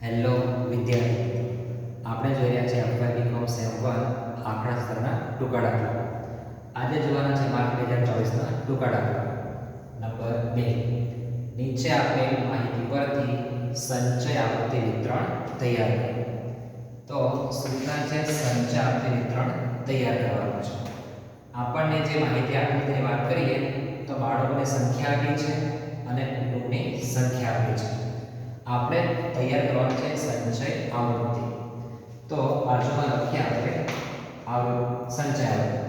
Hello વિદ્યાર્થી, આપણે જોઈ રહ્યા છીએ FY BCom સેમ 1 આંકડાશાસ્ત્રના ટૂંકા દાખલા. આજે જોવાના છે માર્ચ 2024ના ટૂંકા દાખલા નંબર 2. નીચે આપેલ માહિતી પરથી સંચય આવૃત્તિ વિતરણ તૈયાર કરો. તો સૂચના છે સંચય આવૃત્તિ વિતરણ તૈયાર કરવાનું છે. આપણને જે માહિતી આપી તેની વાત કરીએ તો બાળકોની સંખ્યા આપી છે અને કુટુંબની સંખ્યા આપી છે. આપણે તૈયાર કરવાનું છે સંચય આવૃત્તિ. તો બાજુમાં લખીએ આપણે સંચય આવૃત્તિ.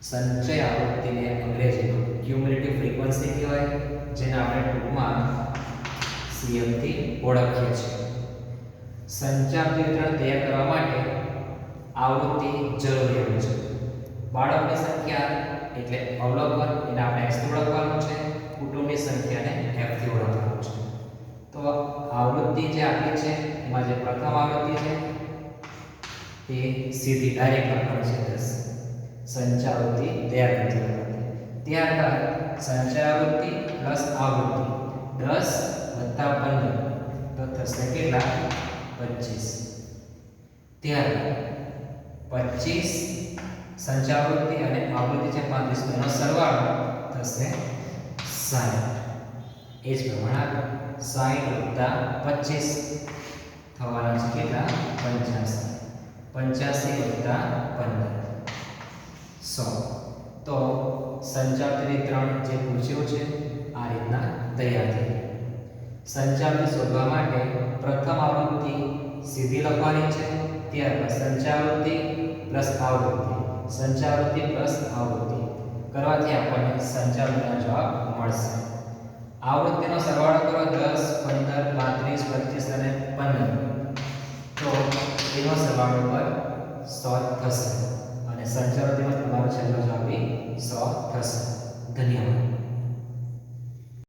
સંચય આવૃત્તિને અંગ્રેજીમાં ક્યુમ્યુલેટિવ ફ્રીક્વન્સી કહેવાય, જેને આપણે ટૂંકમાં CF થી ઓળખીએ છીએ. સંચય આવૃત્તિ વિતરણ તૈયાર કરવા માટે આવૃત્તિ જરૂરી હોય છે. બાળકની સંખ્યા એટલે અવલોકન, એને આપણે x થી ઓળખવાનું છે. કુટુંબની સંખ્યાને f થી ઓળખવાનું છે. તો આવૃત્તિ જે આપી છે એમાં જે પ્રથમ આવૃત્તિ છે તે સીધી ડાયરેક્ટ લખવાની છે 10. સંચય આવૃત્તિ તૈયાર કરવાની. ત્યારબાદ સંચય આવૃત્તિ પ્લસ આવૃત્તિ 10 + 15 તો થશે કેટલા? 25. ત્યારબાદ 25 સંચય આવૃત્તિ અને આવૃત્તિ છે 35 નો સરવાળો થશે 60. એ જ પ્રમાણે 60 + 25 થવાના છે કેટલા? 85. 85 + 15 100. તો સંચય આવૃત્તિ વિતરણ જે પૂછ્યું છે આ રીતના તૈયાર થઈ. સંચય આવૃત્તિ શોધવા માટે પ્રથમ આવૃત્તિ સીધી લખવાની છે. ત્યારબાદ સંચય આવૃત્તિ પ્લસ આવૃત્તિ, સંચય આવૃત્તિ પ્લસ આવૃત્તિ કરવાથી આપણને સંચય આવૃત્તિનો જવાબ મળશે. આવૃત્તિનો સરવાળો કરો 10 15 35 25 અને 15 તો એનો સરવાળો પર 100 થશે અને સંચય આવૃત્તિનો તમારો છેલ્લો જવાબ 100 થશે. ધન્યવાદ.